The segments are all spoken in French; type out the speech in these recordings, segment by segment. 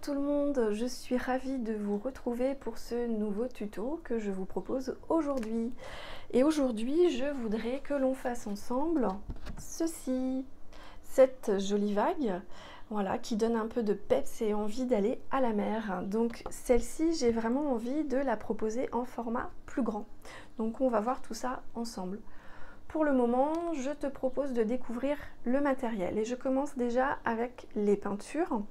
tout le monde, je suis ravie de vous retrouver pour ce nouveau tuto que je vous propose aujourd'hui. Et aujourd'hui, je voudrais que l'on fasse ensemble ceci, cette jolie vague, voilà, qui donne un peu de peps et envie d'aller à la mer. Donc celle-ci, j'ai vraiment envie de la proposer en format plus grand. Donc on va voir tout ça ensemble. Pour le moment, je te propose de découvrir le matériel et je commence déjà avec les peintures.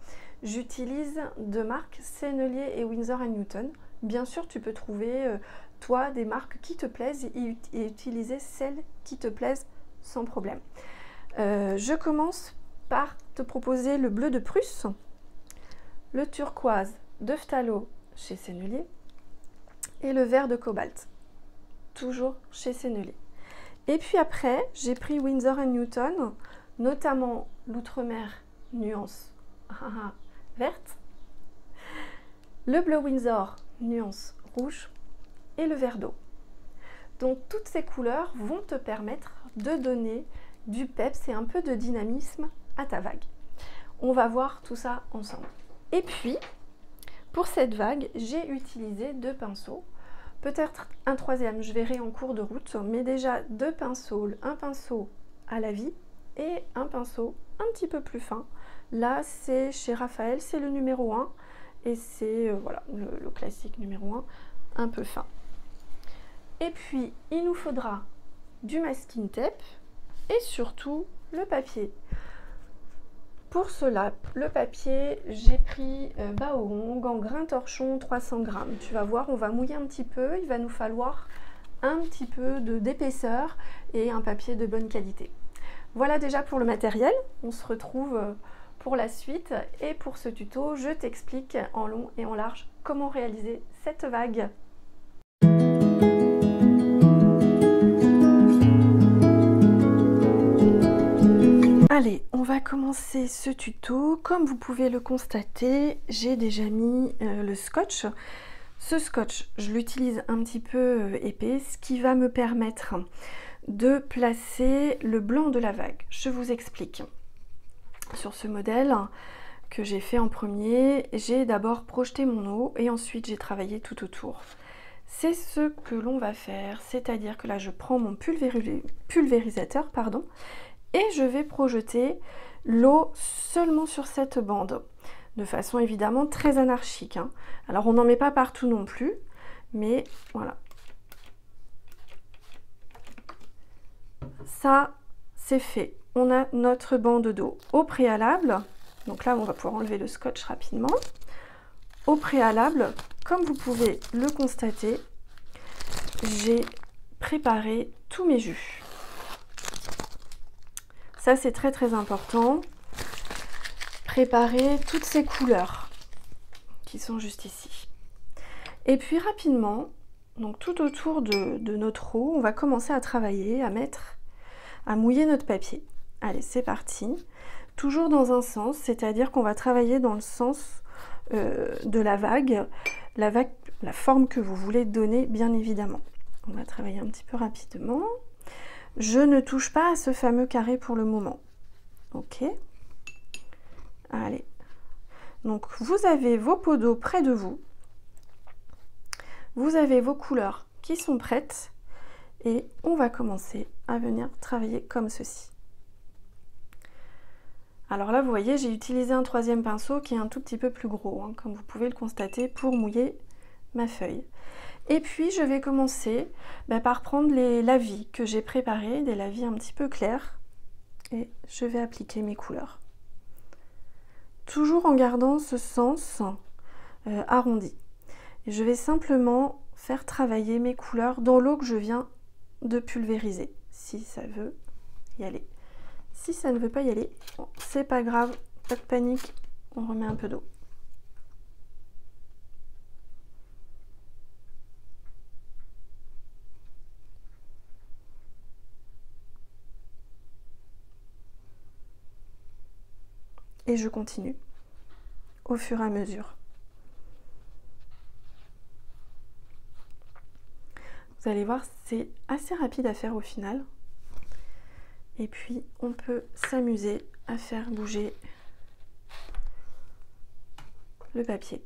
J'utilise deux marques, Sennelier et Winsor & Newton. Bien sûr, tu peux trouver, toi, des marques qui te plaisent et utiliser celles qui te plaisent sans problème. Je commence par te proposer le bleu de Prusse, le turquoise de Phthalo chez Sennelier et le vert de cobalt, toujours chez Sennelier. Et puis après, j'ai pris Winsor & Newton, notamment l'Outremer nuance verte, le bleu Winsor nuance rouge et le vert d'eau. Donc toutes ces couleurs vont te permettre de donner du peps et un peu de dynamisme à ta vague. On va voir tout ça ensemble. Et puis, pour cette vague, j'ai utilisé deux pinceaux. Peut-être un troisième, je verrai en cours de route, mais déjà deux pinceaux, un pinceau à la vie et un pinceau un petit peu plus fin. Là, c'est chez Raphaël, c'est le numéro 1 et c'est voilà, le classique numéro 1, un peu fin. Et puis, il nous faudra du masking tape et surtout le papier. Pour cela, le papier, j'ai pris Baohong en grain torchon 300 g. Tu vas voir, on va mouiller un petit peu. Il va nous falloir un petit peu d'épaisseur et un papier de bonne qualité. Voilà déjà pour le matériel. On se retrouve pour la suite. Et pour ce tuto, je t'explique en long et en large comment réaliser cette vague. Allez, on va commencer ce tuto. Comme vous pouvez le constater, j'ai déjà mis le scotch. Ce scotch, je l'utilise un petit peu épais, ce qui va me permettre de placer le blanc de la vague. Je vous explique. Sur ce modèle que j'ai fait en premier, j'ai d'abord projeté mon eau et ensuite j'ai travaillé tout autour. C'est ce que l'on va faire, c'est-à-dire que là je prends mon pulvérisateur, pardon, et je vais projeter l'eau seulement sur cette bande, de façon évidemment très anarchique. Alors on n'en met pas partout non plus, mais voilà. Ça, c'est fait. On a notre bande d'eau. Au préalable, donc là on va pouvoir enlever le scotch rapidement. Au préalable, comme vous pouvez le constater, j'ai préparé tous mes jus. Ça, c'est très très important. Préparer toutes ces couleurs qui sont juste ici. Et puis rapidement, donc tout autour de notre eau, on va commencer à travailler, à mouiller notre papier. Allez, c'est parti. Toujours dans un sens, c'est-à-dire qu'on va travailler dans le sens de la vague, la forme que vous voulez donner, bien évidemment. On va travailler un petit peu rapidement. Je ne touche pas à ce fameux carré pour le moment. Ok. Allez. Donc, vous avez vos pots d'eau près de vous. Vous avez vos couleurs qui sont prêtes. Et on va commencer à venir travailler comme ceci. Alors là, vous voyez, j'ai utilisé un troisième pinceau qui est un tout petit peu plus gros, comme vous pouvez le constater, pour mouiller ma feuille. Et puis, je vais commencer par prendre les lavis que j'ai préparés, des lavis un petit peu clairs. Et je vais appliquer mes couleurs. Toujours en gardant ce sens arrondi. Et je vais simplement faire travailler mes couleurs dans l'eau que je viens de pulvériser, si ça veut y aller. Si ça ne veut pas y aller, bon, c'est pas grave, pas de panique, on remet un peu d'eau. Et je continue au fur et à mesure. Vous allez voir, c'est assez rapide à faire au final. Et puis, on peut s'amuser à faire bouger le papier.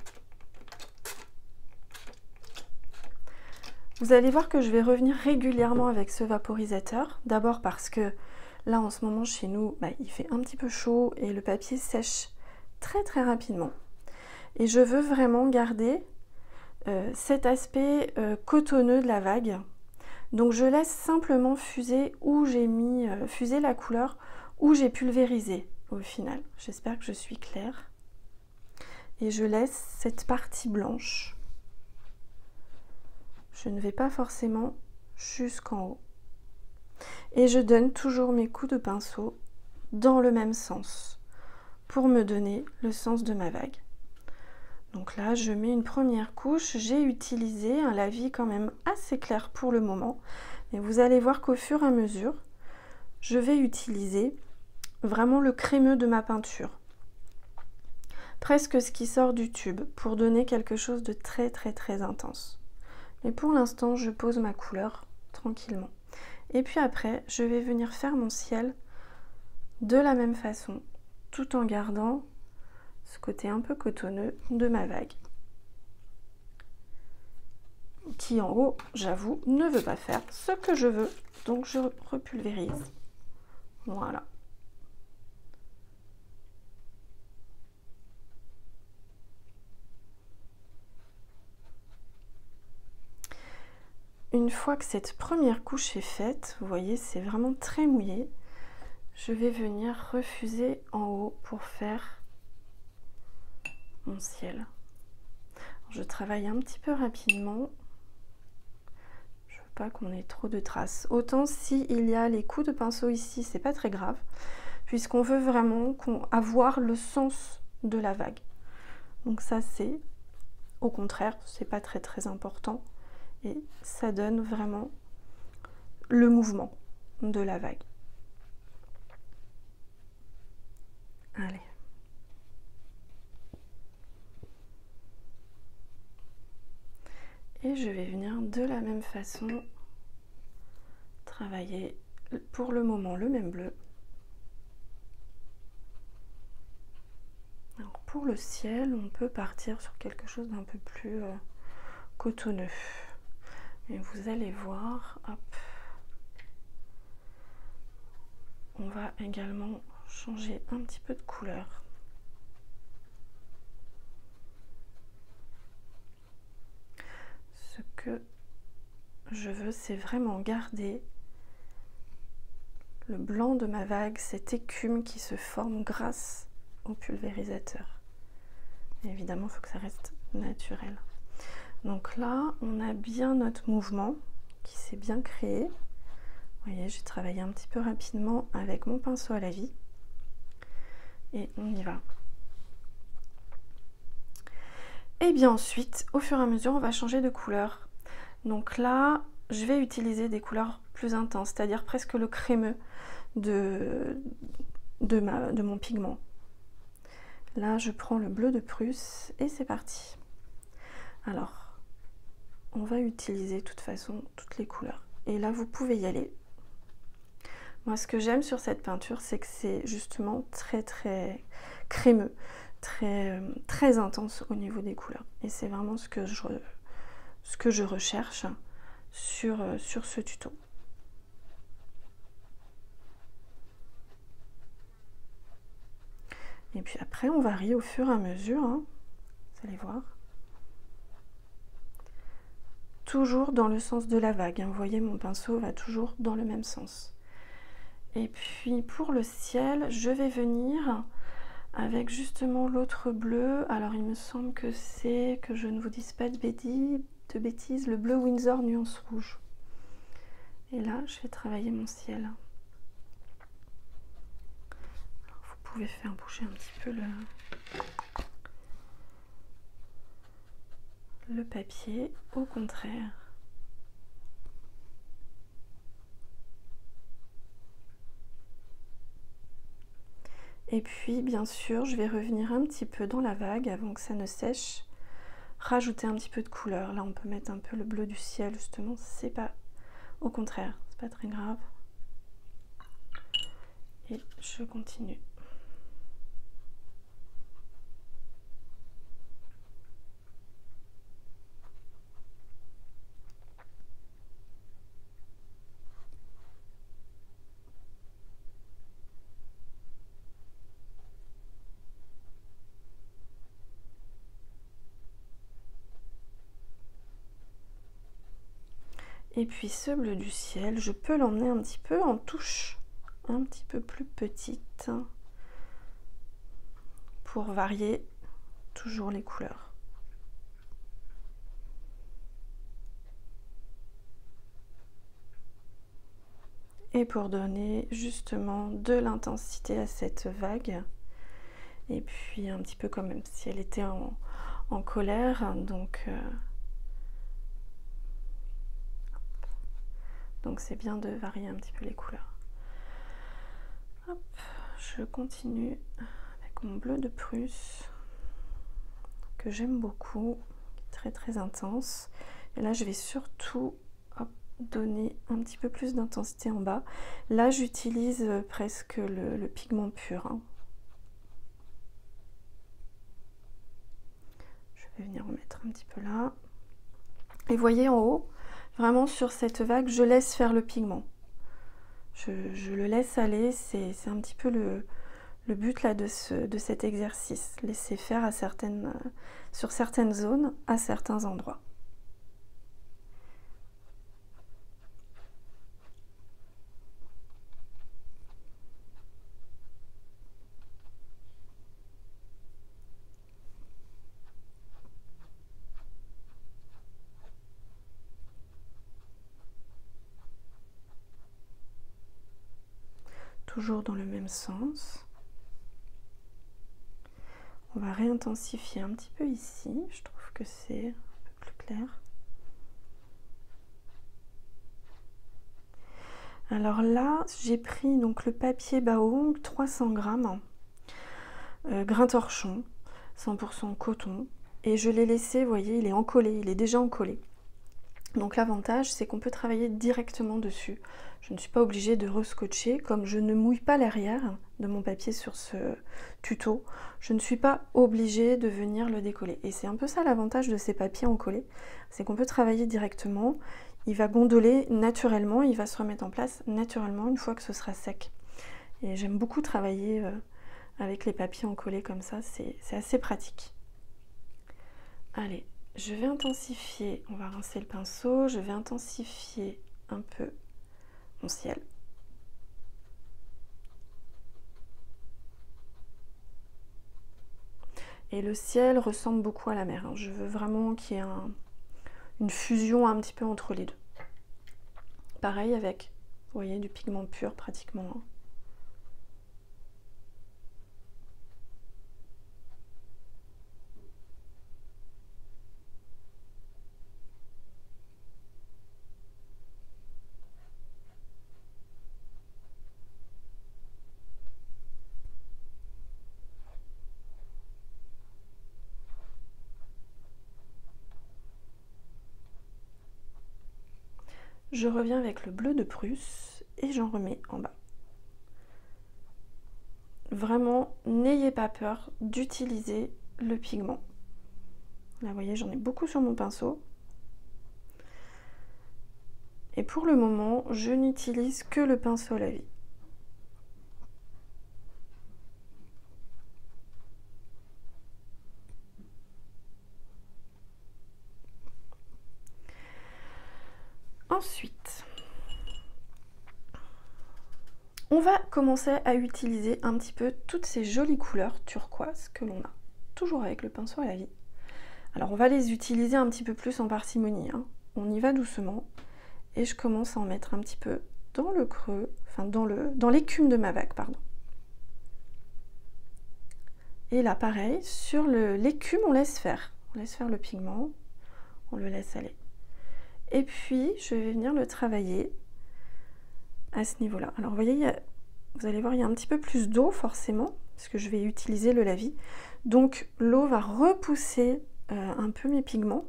Vous allez voir que je vais revenir régulièrement avec ce vaporisateur. D'abord parce que là en ce moment chez nous, il fait un petit peu chaud et le papier sèche très rapidement. Et je veux vraiment garder cet aspect cotonneux de la vague. Donc je laisse simplement fuser où j'ai mis fuser la couleur où j'ai pulvérisé au final. J'espère que je suis claire. Et je laisse cette partie blanche. Je ne vais pas forcément jusqu'en haut. Et je donne toujours mes coups de pinceau dans le même sens pour me donner le sens de ma vague. Donc là, je mets une première couche. J'ai utilisé un lavis quand même assez clair pour le moment. Mais vous allez voir qu'au fur et à mesure, je vais utiliser vraiment le crémeux de ma peinture. Presque ce qui sort du tube pour donner quelque chose de très intense. Mais pour l'instant, je pose ma couleur tranquillement. Et puis après, je vais venir faire mon ciel de la même façon, tout en gardant ce côté un peu cotonneux de ma vague. Qui en haut, j'avoue, ne veut pas faire ce que je veux. Donc je repulvérise. Voilà. Une fois que cette première couche est faite, vous voyez, c'est vraiment très mouillé. Je vais venir refuser en haut pour faire mon ciel. Je travaille un petit peu rapidement. Je veux pas qu'on ait trop de traces. Autant s'il y a les coups de pinceau ici, c'est pas très grave, puisqu'on veut vraiment avoir le sens de la vague. Donc ça, c'est au contraire, c'est pas très important. Et ça donne vraiment le mouvement de la vague. Allez. Et je vais venir de la même façon travailler pour le moment le même bleu. Alors pour le ciel, on peut partir sur quelque chose d'un peu plus cotonneux. Et vous allez voir, hop, on va également changer un petit peu de couleur. Ce que je veux, c'est vraiment garder le blanc de ma vague, cette écume qui se forme grâce au pulvérisateur. Et évidemment, il faut que ça reste naturel. Donc là, on a bien notre mouvement qui s'est bien créé. Vous voyez, j'ai travaillé un petit peu rapidement avec mon pinceau à la vie. Et on y va. Et bien ensuite, au fur et à mesure, on va changer de couleur. Donc là, je vais utiliser des couleurs plus intenses, c'est-à-dire presque le crémeux de mon pigment. Là, je prends le bleu de Prusse et c'est parti. Alors, on va utiliser de toute façon toutes les couleurs. Et là, vous pouvez y aller. Moi, ce que j'aime sur cette peinture, c'est que c'est justement très crémeux, très intense au niveau des couleurs. Et c'est vraiment ce que je recherche sur ce tuto. Et puis après, on varie au fur et à mesure, hein, vous allez voir. Toujours dans le sens de la vague, hein. Vous voyez, mon pinceau va toujours dans le même sens. Et puis pour le ciel, je vais venir avec justement l'autre bleu. Alors il me semble que c'est, que je ne vous dise pas de bêtises, le bleu Winsor nuance rouge. Et là, je vais travailler mon ciel. Alors, vous pouvez faire bouger un petit peu le papier, au contraire. Et puis, bien sûr, je vais revenir un petit peu dans la vague avant que ça ne sèche. Rajouter un petit peu de couleur. Là, on peut mettre un peu le bleu du ciel, justement. C'est pas... Au contraire, c'est pas très grave. Et je continue. Et puis ce bleu du ciel, je peux l'emmener un petit peu en touche, un petit peu plus petite, pour varier toujours les couleurs. Et pour donner justement de l'intensité à cette vague. Et puis un petit peu comme si elle était en colère. Donc c'est bien de varier un petit peu les couleurs. Hop, je continue avec mon bleu de Prusse que j'aime beaucoup, très très intense. Et là je vais surtout donner un petit peu plus d'intensité en bas. Là j'utilise presque le pigment pur. Je vais venir en mettre un petit peu là. Et voyez en haut, vraiment sur cette vague, je laisse faire le pigment. Je le laisse aller, c'est un petit peu le but là de cet exercice. Laisser faire sur certaines zones, à certains endroits. Toujours dans le même sens. On va réintensifier un petit peu ici. Je trouve que c'est un peu plus clair. Alors là, j'ai pris donc le papier Baohong 300 grammes, grain torchon, 100% coton. Et je l'ai laissé, vous voyez, il est encollé, il est déjà encollé. Donc l'avantage, c'est qu'on peut travailler directement dessus. Je ne suis pas obligée de rescotcher, comme je ne mouille pas l'arrière de mon papier sur ce tuto, je ne suis pas obligée de venir le décoller. Et c'est un peu ça l'avantage de ces papiers encollés, c'est qu'on peut travailler directement, il va gondoler naturellement, il va se remettre en place naturellement une fois que ce sera sec. Et j'aime beaucoup travailler avec les papiers encollés comme ça, c'est assez pratique. Allez. Je vais intensifier, on va rincer le pinceau, je vais intensifier un peu mon ciel. Et le ciel ressemble beaucoup à la mer, hein. Je veux vraiment qu'il y ait une fusion un petit peu entre les deux. Pareil avec, vous voyez, du pigment pur pratiquement. Je reviens avec le bleu de Prusse et j'en remets en bas. Vraiment, n'ayez pas peur d'utiliser le pigment. Là, vous voyez, j'en ai beaucoup sur mon pinceau. Et pour le moment, je n'utilise que le pinceau à la vie. Ensuite, on va commencer à utiliser un petit peu toutes ces jolies couleurs turquoise que l'on a, toujours avec le pinceau à la vie. Alors on va les utiliser un petit peu plus en parcimonie, hein. On y va doucement et je commence à en mettre un petit peu dans le creux, enfin dans l'écume de ma vague, pardon. Et là pareil, sur l'écume on laisse faire le pigment, on le laisse aller. Et puis je vais venir le travailler à ce niveau-là. Alors vous voyez, vous allez voir, il y a un petit peu plus d'eau forcément, parce que je vais utiliser le lavis. Donc l'eau va repousser un peu mes pigments,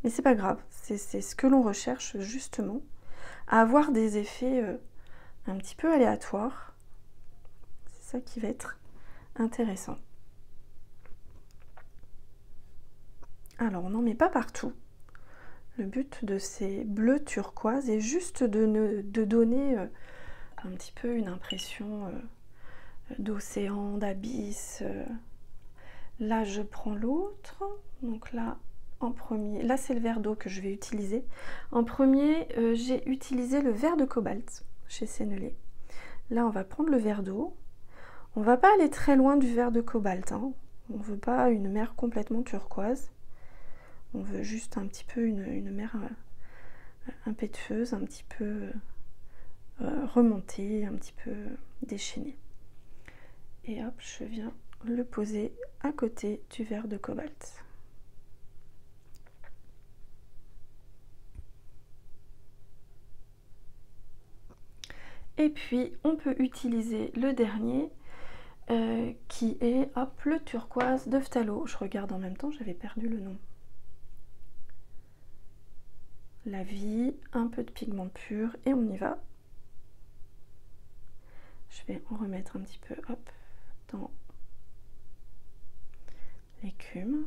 mais c'est pas grave, c'est ce que l'on recherche justement, à avoir des effets un petit peu aléatoires. C'est ça qui va être intéressant. Alors on n'en met pas partout. Le but de ces bleus turquoise est juste de donner un petit peu une impression d'océan, d'abysse. Là je prends l'autre, donc là en premier. Là, c'est le verre d'eau que je vais utiliser. En premier, j'ai utilisé le vert de cobalt chez Sennelier. Là, on va prendre le verre d'eau. On va pas aller très loin du vert de cobalt, hein. On veut pas une mer complètement turquoise. On veut juste un petit peu une mer impétueuse, un petit peu remontée, un petit peu déchaînée. Et hop, je viens le poser à côté du verre de cobalt. Et puis, on peut utiliser le dernier qui est hop, le turquoise de Phtalo. Je regarde en même temps, j'avais perdu le nom. La vie, un peu de pigment pur et on y va. Je vais en remettre un petit peu hop, dans l'écume.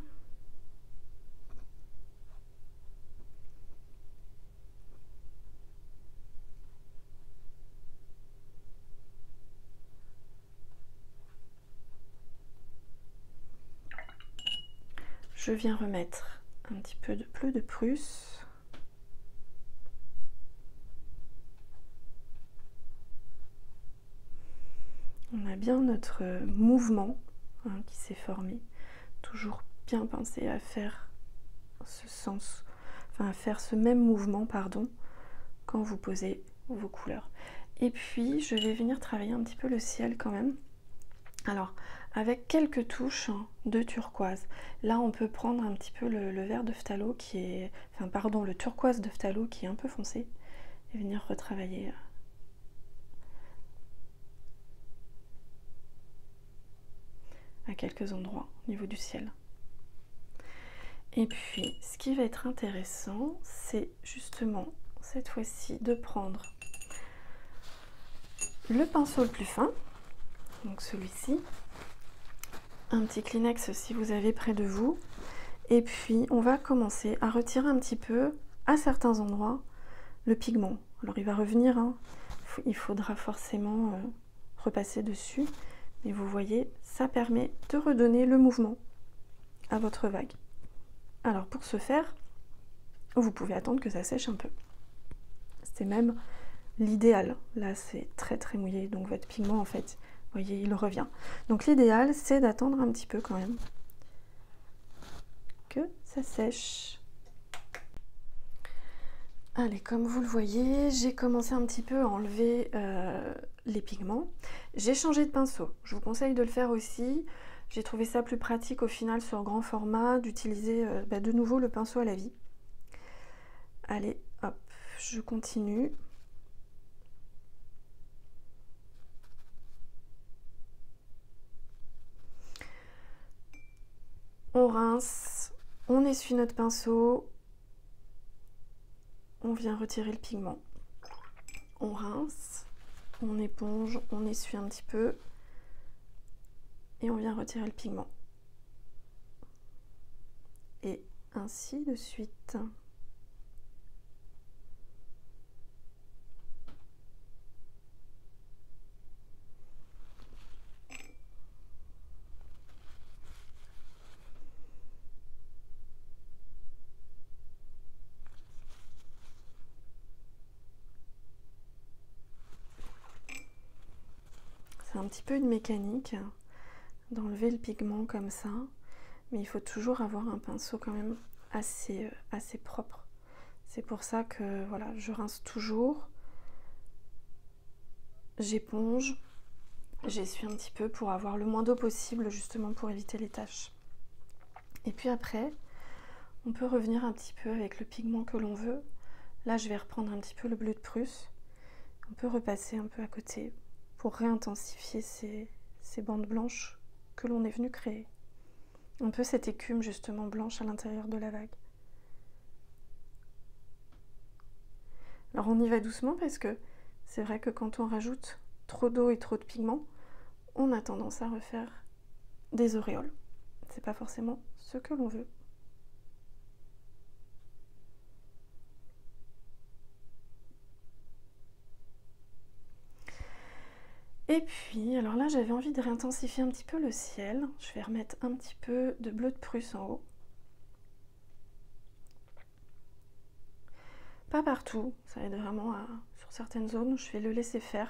Je viens remettre un petit peu de bleu de Prusse. On a bien notre mouvement hein, qui s'est formé. Toujours bien penser à faire ce sens, enfin à faire ce même mouvement, pardon, quand vous posez vos couleurs. Et puis je vais venir travailler un petit peu le ciel quand même. Alors avec quelques touches de turquoise. Là on peut prendre un petit peu le vert de Phtalo qui est, enfin pardon, le turquoise de Phtalo qui est un peu foncé et venir retravailler à quelques endroits au niveau du ciel. Et puis ce qui va être intéressant, c'est justement cette fois-ci de prendre le pinceau le plus fin, donc celui-ci, un petit Kleenex si vous avez près de vous, et puis on va commencer à retirer un petit peu à certains endroits le pigment. Alors il va revenir, hein. Il faudra forcément repasser dessus, mais vous voyez, ça permet de redonner le mouvement à votre vague. Alors pour ce faire, vous pouvez attendre que ça sèche un peu. C'est même l'idéal. Là c'est très très mouillé, donc votre pigment en fait, vous voyez, il revient. Donc l'idéal c'est d'attendre un petit peu quand même que ça sèche. Allez, comme vous le voyez, j'ai commencé un petit peu à enlever les pigments. J'ai changé de pinceau. Je vous conseille de le faire aussi. J'ai trouvé ça plus pratique au final sur grand format, d'utiliser de nouveau le pinceau à la vie. Allez, hop, je continue. On rince, on essuie notre pinceau, on vient retirer le pigment. On rince, on éponge, on essuie un petit peu et on vient retirer le pigment. Et ainsi de suite. C'est un petit peu une mécanique d'enlever le pigment comme ça, mais il faut toujours avoir un pinceau quand même assez propre. C'est pour ça que voilà, je rince toujours, j'éponge, j'essuie un petit peu pour avoir le moins d'eau possible justement pour éviter les taches. Et puis après, on peut revenir un petit peu avec le pigment que l'on veut. Là, je vais reprendre un petit peu le bleu de Prusse. On peut repasser un peu à côté pour réintensifier ces bandes blanches que l'on est venu créer. Un peu cette écume justement blanche à l'intérieur de la vague. Alors on y va doucement parce que c'est vrai que quand on rajoute trop d'eau et trop de pigment, on a tendance à refaire des auréoles. C'est pas forcément ce que l'on veut. Et puis, alors là j'avais envie de réintensifier un petit peu le ciel. Je vais remettre un petit peu de bleu de Prusse en haut. Pas partout, ça aide vraiment sur certaines zones, je vais le laisser faire.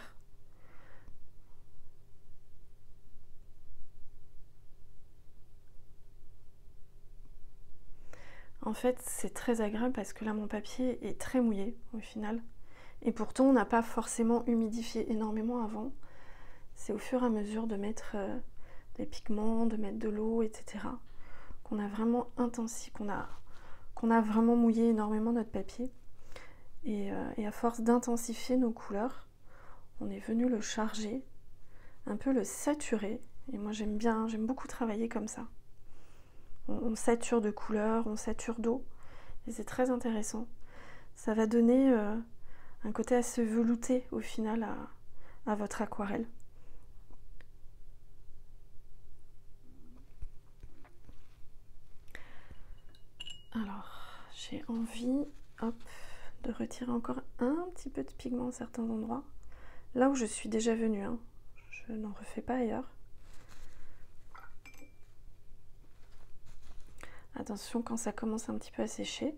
En fait, c'est très agréable parce que là, mon papier est très mouillé au final. Et pourtant, on n'a pas forcément humidifié énormément avant. C'est au fur et à mesure de mettre des pigments, de mettre de l'eau, etc. qu'on a vraiment intensifié, qu'on a vraiment mouillé énormément notre papier. Et à force d'intensifier nos couleurs, on est venu le charger, un peu le saturer. Et moi, j'aime beaucoup travailler comme ça. On sature de couleurs, on sature d'eau, et c'est très intéressant. Ça va donner un côté assez velouté au final à votre aquarelle. Alors, j'ai envie, hop, de retirer encore un petit peu de pigment à certains endroits. Là où je suis déjà venue, hein. Je n'en refais pas ailleurs. Attention quand ça commence un petit peu à sécher,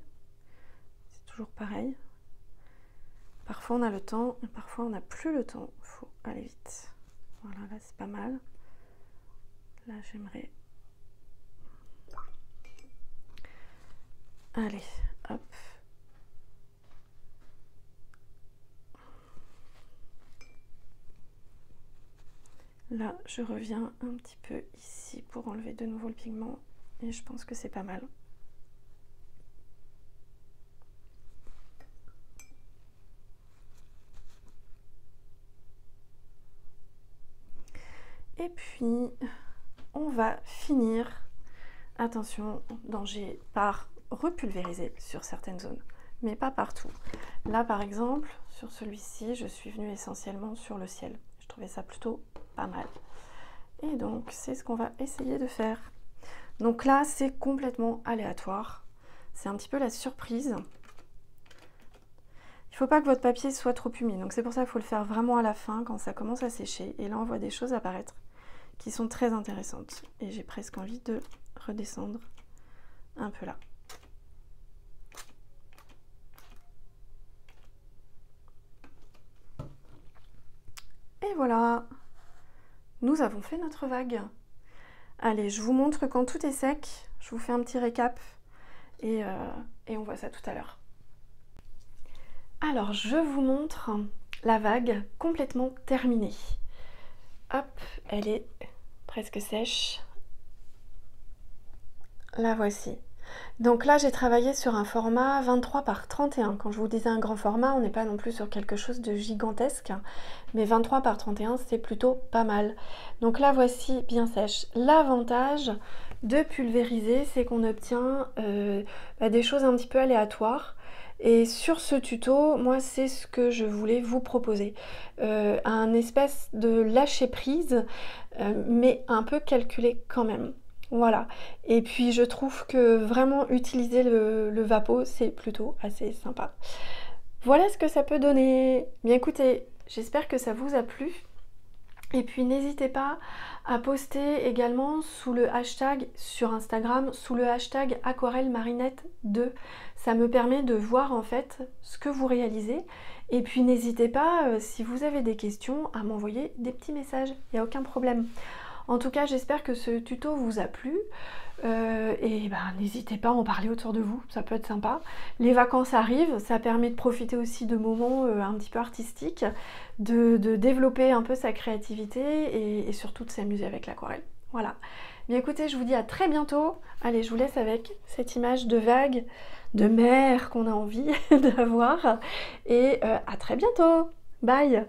c'est toujours pareil. Parfois on a le temps et parfois on n'a plus le temps, il faut aller vite. Voilà, là c'est pas mal. Là j'aimerais... Allez, hop. Là je reviens un petit peu ici pour enlever de nouveau le pigment. Et je pense que c'est pas mal. Et puis, on va finir, attention, danger, par repulvériser sur certaines zones, mais pas partout. Là, par exemple, sur celui-ci, je suis venue essentiellement sur le ciel. Je trouvais ça plutôt pas mal. Et donc, c'est ce qu'on va essayer de faire. Donc là, c'est complètement aléatoire. C'est un petit peu la surprise. Il ne faut pas que votre papier soit trop humide. Donc c'est pour ça qu'il faut le faire vraiment à la fin, quand ça commence à sécher. Et là, on voit des choses apparaître qui sont très intéressantes. Et j'ai presque envie de redescendre un peu là. Et voilà, nous avons fait notre vague. Allez, je vous montre quand tout est sec. Je vous fais un petit récap et on voit ça tout à l'heure. Alors, je vous montre la vague complètement terminée. Hop, elle est presque sèche. La voici. Donc là, j'ai travaillé sur un format 23 par 31. Quand je vous disais un grand format, on n'est pas non plus sur quelque chose de gigantesque. Mais 23 par 31, c'est plutôt pas mal. Donc la voici bien sèche. L'avantage de pulvériser, c'est qu'on obtient des choses un petit peu aléatoires. Et sur ce tuto, moi, c'est ce que je voulais vous proposer. Un espèce de lâcher prise, mais un peu calculé quand même. Voilà, et puis je trouve que vraiment utiliser le Vapo, c'est plutôt assez sympa. Voilà ce que ça peut donner. Bien écoutez, j'espère que ça vous a plu. Et puis n'hésitez pas à poster également sous le hashtag sur Instagram, sous le hashtag aquarellemarinette2. Ça me permet de voir en fait ce que vous réalisez. Et puis n'hésitez pas, si vous avez des questions, à m'envoyer des petits messages, il n'y a aucun problème. En tout cas, j'espère que ce tuto vous a plu. Et n'hésitez pas à en parler autour de vous, ça peut être sympa. Les vacances arrivent, ça permet de profiter aussi de moments un petit peu artistiques, de développer un peu sa créativité et surtout de s'amuser avec l'aquarelle. Voilà. Bien écoutez, je vous dis à très bientôt. Allez, je vous laisse avec cette image de vague, de mer qu'on a envie d'avoir. Et à très bientôt. Bye.